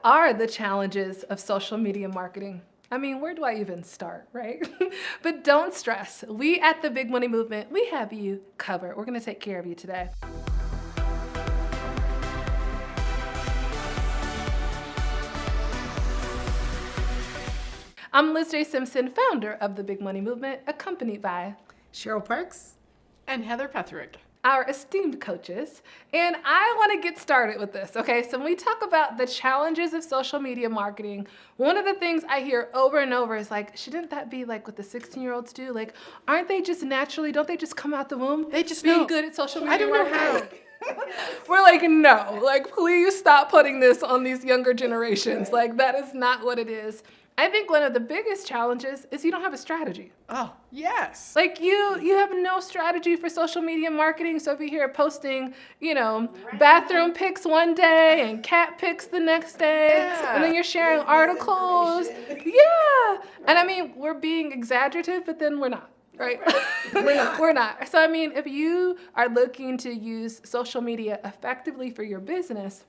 are the challenges of social media marketing? I mean, where do I even start, right? But don't stress. We at the Big Money Movement, we have you covered. We're going to take care of you today. I'm LizJSimpson, founder of the Big Money Movement, accompanied by Cheryl Parks and Heather Petherick, our esteemed coaches. And I want to get started with this, okay? So when we talk about the challenges of social media marketing, one of the things I hear over and over is like, shouldn't that be like what the 16-year-olds do? Like, aren't they just naturally, don't they just come out the womb? They just being know. good at social media I don't know how. We're like, no, like, please stop putting this on these younger generations. Like, that is not what it is. I think one of the biggest challenges is you don't have a strategy. Oh, yes. Like you have no strategy for social media marketing. So if you hear posting, bathroom pics one day and cat pics the next day, and then you're sharing articles. Yeah. And I mean, we're being exaggerative, but then we're not. Right? We're not. So I mean, if you are looking to use social media effectively for your business,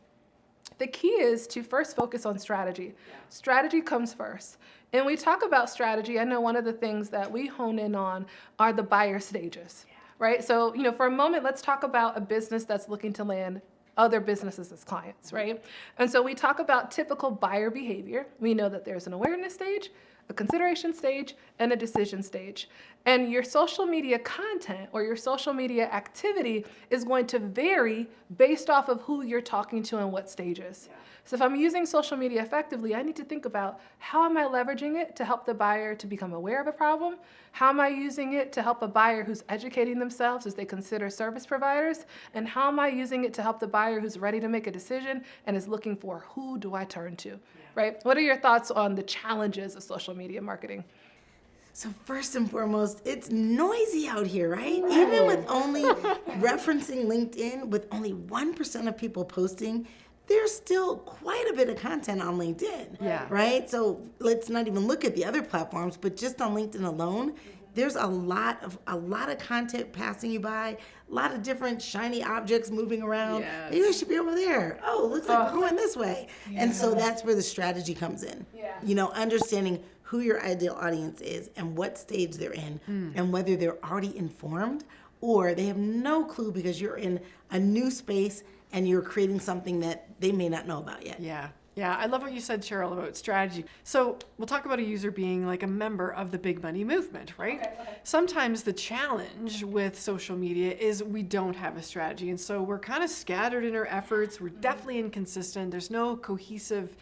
the key is to first focus on strategy. Strategy comes first. And we talk about strategy. I know one of the things that we hone in on are the buyer stages, right? So, for a moment, let's talk about a business that's looking to land other businesses as clients, right? And so we talk about typical buyer behavior. We know that there's an awareness stage, a consideration stage, and a decision stage. And your social media content or your social media activity is going to vary based off of who you're talking to and what stages. So if I'm using social media effectively, I need to think about how am I leveraging it to help the buyer to become aware of a problem? How am I using it to help a buyer who's educating themselves as they consider service providers? And how am I using it to help the buyer who's ready to make a decision and is looking for who do I turn to, right? What are your thoughts on the challenges of social media marketing? So first and foremost, it's noisy out here, right? Even with only referencing LinkedIn, with only 1% of people posting, there's still quite a bit of content on LinkedIn, right? So let's not even look at the other platforms, but just on LinkedIn alone, there's a lot of content passing you by, a lot of different shiny objects moving around. Yes. Maybe I should be over there. Oh, looks like we're going this way. And so that's where the strategy comes in. Understanding who your ideal audience is and what stage they're in and whether they're already informed or they have no clue because you're in a new space and you're creating something that they may not know about yet. Yeah, I love what you said, Cheryl, about strategy. So we'll talk about a user being like a member of the Big Money Movement, right? Okay. Sometimes the challenge with social media is we don't have a strategy. And so we're kind of scattered in our efforts. We're definitely inconsistent. There's no cohesive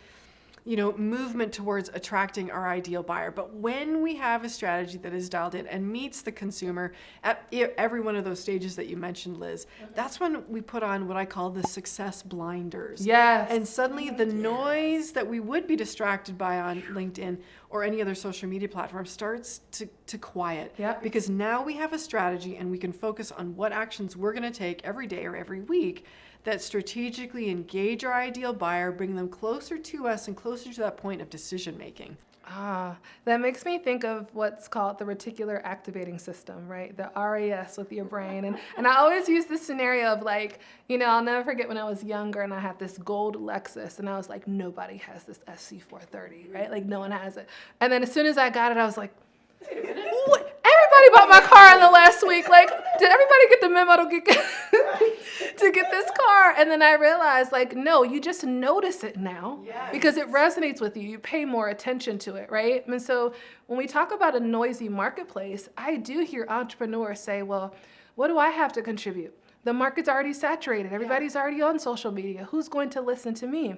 movement towards attracting our ideal buyer. But when we have a strategy that is dialed in and meets the consumer at every one of those stages that you mentioned, Liz, that's when we put on what I call the success blinders. Yes. And suddenly the noise that we would be distracted by on LinkedIn or any other social media platform starts to quiet. Because now we have a strategy and we can focus on what actions we're going to take every day or every week that strategically engage our ideal buyer, bring them closer to us and closer to that point of decision making. That makes me think of what's called the reticular activating system, right? The RAS with your brain. And I always use this scenario of like, I'll never forget when I was younger and I had this gold Lexus and I was like, nobody has this SC430, right? Like no one has it. And then as soon as I got it, I was like, what? Everybody bought my car in the last week. Like, did everybody get the memo to get this car? And then I realized, like, no, you just notice it now because it resonates with you. You pay more attention to it, right? And so when we talk about a noisy marketplace, I do hear entrepreneurs say, well, what do I have to contribute? The market's already saturated. Everybody's already on social media. Who's going to listen to me?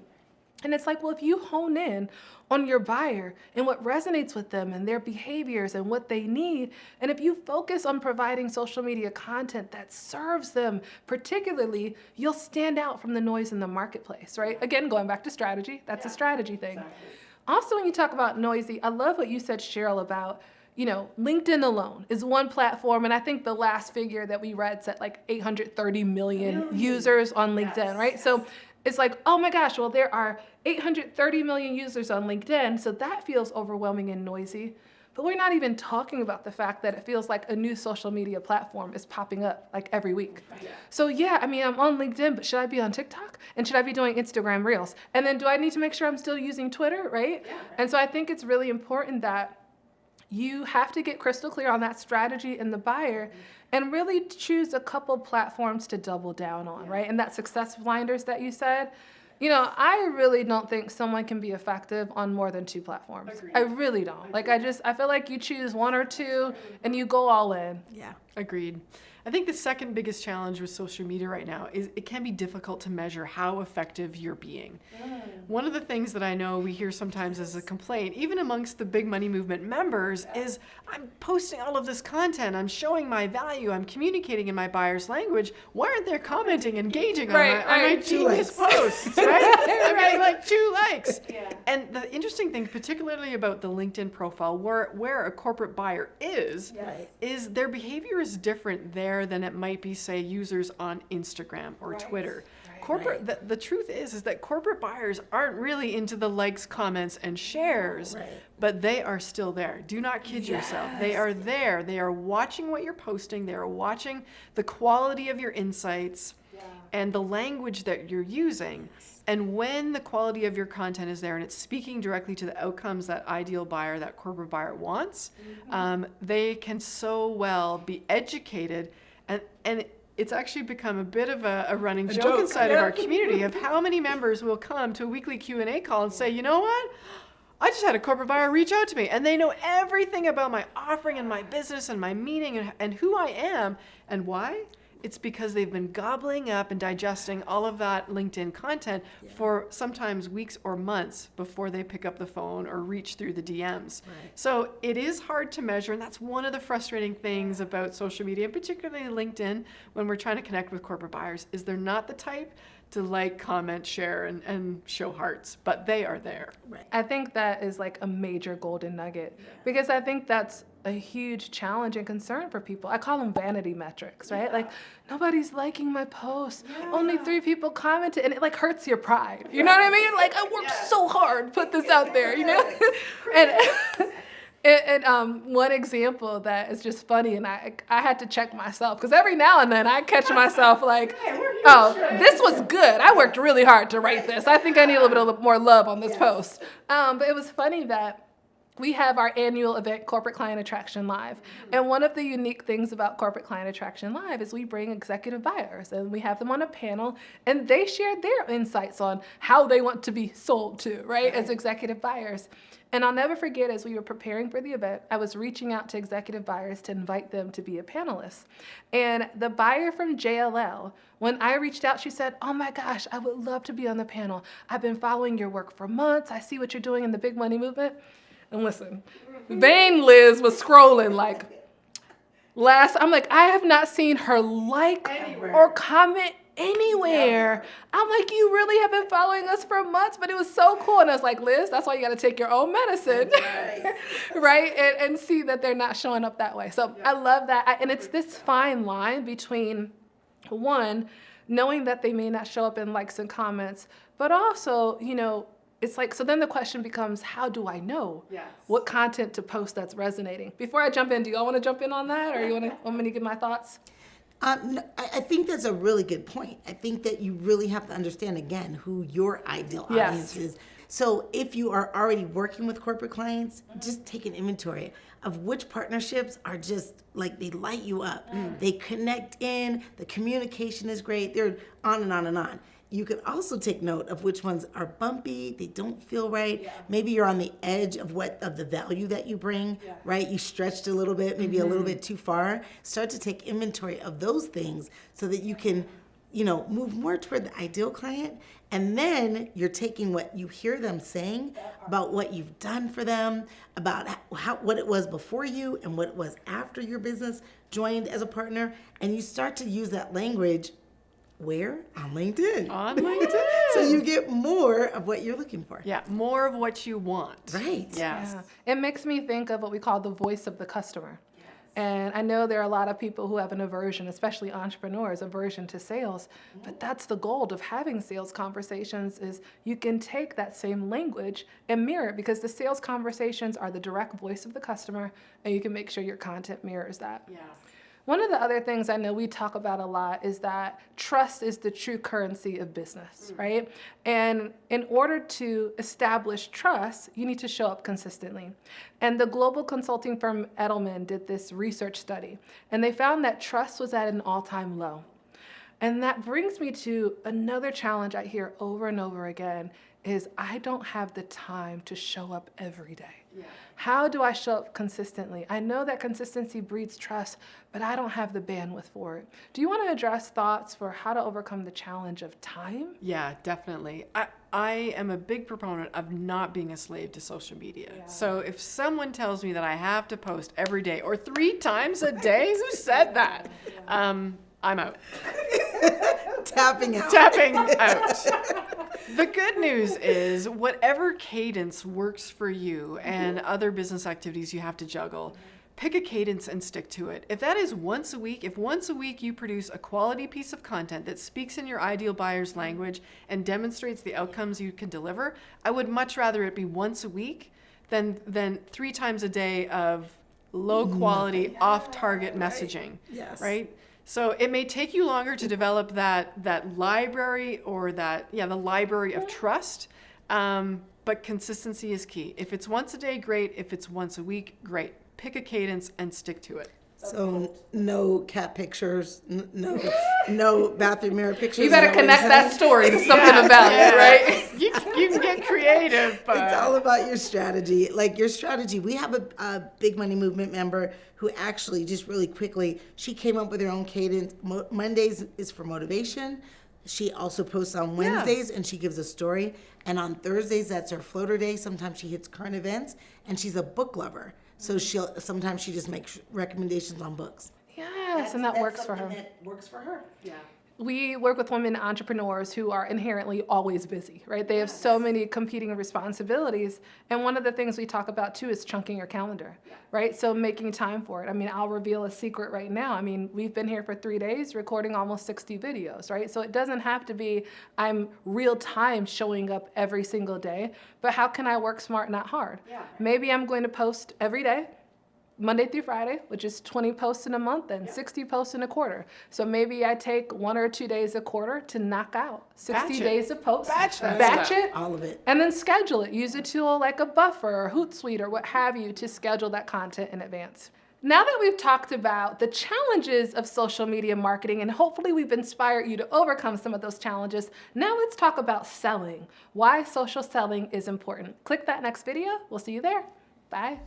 And it's like, well, if you hone in on your buyer and what resonates with them and their behaviors and what they need, and if you focus on providing social media content that serves them particularly, you'll stand out from the noise in the marketplace, right? Again, going back to strategy, that's a strategy thing. Exactly. Also, when you talk about noisy, I love what you said, Cheryl, about LinkedIn alone is one platform, and I think the last figure that we read said like 830 million users on LinkedIn, right? So it's like, oh my gosh, well, there are 830 million users on LinkedIn, so that feels overwhelming and noisy. But we're not even talking about the fact that it feels like a new social media platform is popping up like every week. So yeah, I mean, I'm on LinkedIn, but should I be on TikTok? And should I be doing Instagram Reels? And then do I need to make sure I'm still using Twitter, right? And so I think it's really important that you have to get crystal clear on that strategy and the buyer and really choose a couple platforms to double down on, right? And that success blinders that you said, you know, I really don't think someone can be effective on more than 2 platforms. Agreed. I really don't. Like, I feel like you choose 1 or 2 and you go all in. Yeah. Agreed. I think the second biggest challenge with social media right now is it can be difficult to measure how effective you're being. One of the things that I know we hear sometimes as a complaint, even amongst the Big Money Movement members, is I'm posting all of this content, I'm showing my value, I'm communicating in my buyer's language. Why aren't they commenting, engaging on my genius posts, right? I'm getting like 2 likes. And the interesting thing, particularly about the LinkedIn profile, where a corporate buyer is their behavior is different there than it might be, say, users on Instagram or Twitter. Corporate, the truth is that corporate buyers aren't really into the likes, comments, and shares, but they are still there. Do not kid yourself. They are there. They are watching what you're posting. They are watching the quality of your insights and the language that you're using. And when the quality of your content is there and it's speaking directly to the outcomes that ideal buyer, that corporate buyer wants, they can so well be educated. And it's actually become a bit of a running joke inside of our community of how many members will come to a weekly Q&A call and say, you know what? I just had a corporate buyer reach out to me and they know everything about my offering and my business and my meaning and who I am. And why? It's because they've been gobbling up and digesting all of that LinkedIn content for sometimes weeks or months before they pick up the phone or reach through the DMs. So it is hard to measure, and that's one of the frustrating things about social media, and particularly LinkedIn, when we're trying to connect with corporate buyers, is they're not the type to like, comment, share, and show hearts, but they are there. I think that is like a major golden nugget because I think that's a huge challenge and concern for people. I call them vanity metrics, right? Like, nobody's liking my post. Only 3 people commented, and it like hurts your pride. You know what I mean? Like, I worked so hard to put this out there, you know? And one example that is just funny, and I had to check myself, because every now and then I catch myself like, oh, this was good. I worked really hard to write this. I think I need a little bit more love on this post. But it was funny that we have our annual event, Corporate Client Attraction Live. And one of the unique things about Corporate Client Attraction Live is we bring executive buyers and we have them on a panel and they share their insights on how they want to be sold to, right, as executive buyers. And I'll never forget, as we were preparing for the event, I was reaching out to executive buyers to invite them to be a panelist. And the buyer from JLL, when I reached out, she said, oh my gosh, I would love to be on the panel. I've been following your work for months. I see what you're doing in the Big Money Movement. And listen, vain Liz was scrolling like I'm like, I have not seen her like or comment anywhere. I'm like, you really have been following us for months, but it was so cool. And I was like, Liz, that's why you got to take your own medicine, right? And see that they're not showing up that way. So I love that. And it's this fine line between, one, knowing that they may not show up in likes and comments, but also, you know, it's like, so then the question becomes, how do I know what content to post that's resonating? Before I jump in, do y'all want to jump in on that, or you want me to give my thoughts? No, I think that's a really good point. I think that you really have to understand, again, who your ideal audience is. So if you are already working with corporate clients, just take an inventory of which partnerships are just like, they light you up. They connect in, the communication is great, they're on and on and on. You can also take note of which ones are bumpy, they don't feel right. Maybe you're on the edge of the value that you bring, right? You stretched a little bit, maybe a little bit too far. Start to take inventory of those things so that you can, you know, move more toward the ideal client. And then you're taking what you hear them saying about what you've done for them, about what it was before you and what it was after your business joined as a partner. And you start to use that language. Where? On LinkedIn. On LinkedIn. So you get more of what you're looking for. Yeah, more of what you want. Right. Yes. Yeah. It makes me think of what we call the voice of the customer. And I know there are a lot of people who have an aversion, especially entrepreneurs, aversion to sales. But that's the goal of having sales conversations is you can take that same language and mirror it, because the sales conversations are the direct voice of the customer, and you can make sure your content mirrors that. Yeah. One of the other things I know we talk about a lot is that trust is the true currency of business, right? And in order to establish trust, you need to show up consistently. And the global consulting firm Edelman did this research study, and they found that trust was at an all-time low. And that brings me to another challenge I hear over and over again is I don't have the time to show up every day. Yeah. How do I show up consistently? I know that consistency breeds trust, but I don't have the bandwidth for it. Do you want to address thoughts for how to overcome the challenge of time? Yeah, definitely. I am a big proponent of not being a slave to social media. Yeah. So if someone tells me that I have to post every day or 3 times a day, who said that? I'm out. Tapping out. Tapping out. The good news is whatever cadence works for you and other business activities you have to juggle, pick a cadence and stick to it. If that is once a week, if once a week you produce a quality piece of content that speaks in your ideal buyer's language and demonstrates the outcomes you can deliver, I would much rather it be once a week than 3 times a day of low quality, off target messaging. Yes. Right? So it may take you longer to develop that library or the library of trust, but consistency is key. If it's once a day, great. If it's once a week, great. Pick a cadence and stick to it. So no cat pictures, no bathroom mirror pictures. You better is that what connect you're that saying? story to something about it, right? You can get creative, but It's all about your strategy. Like your strategy. We have a Big Money Movement member who actually, just really quickly, she came up with her own cadence. Mondays is for motivation. She also posts on Wednesdays and she gives a story. And on Thursdays, that's her floater day. Sometimes she hits current events, and she's a book lover. So sometimes she just makes recommendations on books. Yes, and that works for her. That works for her. yeah. We work with women entrepreneurs who are inherently always busy, right? They have so many competing responsibilities. And one of the things we talk about too is chunking your calendar, right? So making time for it. I mean, I'll reveal a secret right now. I mean, we've been here for 3 days recording almost 60 videos, right? So it doesn't have to be I'm real time showing up every single day, but how can I work smart, not hard? Yeah. Maybe I'm going to post every day, Monday through Friday, which is 20 posts in a month and 60 posts in a quarter. So maybe I take 1 or 2 days a quarter to knock out 60 Batch it. days of posts. Batch it. All of it. And then schedule it. Use a tool like a Buffer or Hootsuite or what have you to schedule that content in advance. Now that we've talked about the challenges of social media marketing, and hopefully we've inspired you to overcome some of those challenges, now let's talk about selling. Why social selling is important. Click that next video. We'll see you there. Bye.